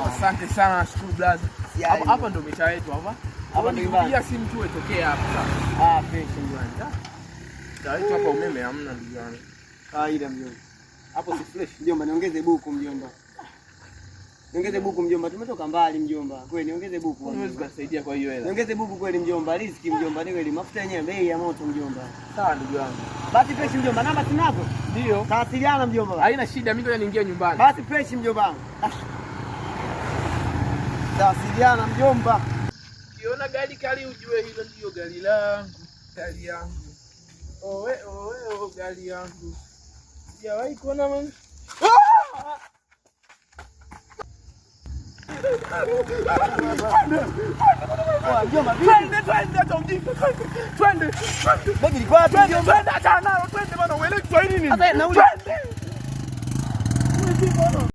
Asante sana, nashukuru brother. Hapa ndo mitaa yetu hapa. Hapa ndio simu tu itokea hapa sasa. Fresh bwana. Taarifa hapa umeme hamna ndugu yangu. Kawaida mjomba. Hapo si fresh. Mjomba niongeze buku mjomba. Niongeze buku mjomba, tumetoka mbali mjomba. Kweli niongeze buku. Unaweza kusaidia kwa hiyo hela. Niongeze buku kweli mjomba, riziki mjomba, ni kweli mafuta yenyewe bei ya moto mjomba. Sawa ndugu yangu. Basi fresh mjomba, namba tunazo? Ndio. Tawasiliana mjomba. Haina shida, mimi ngoja niingie nyumbani. Basi fresh mjomba. Tawasiliana mjomba. Ukiona gari kali ujue hilo ndio gari langu. Gari yangu. Owe gari yangu. Sijawahi kuona mimi. Twende. Begi liko wapi mjomba? Twende, acha nalo, twende bwana, uelewe Kiswahili nini? Sasa nauli. Twende.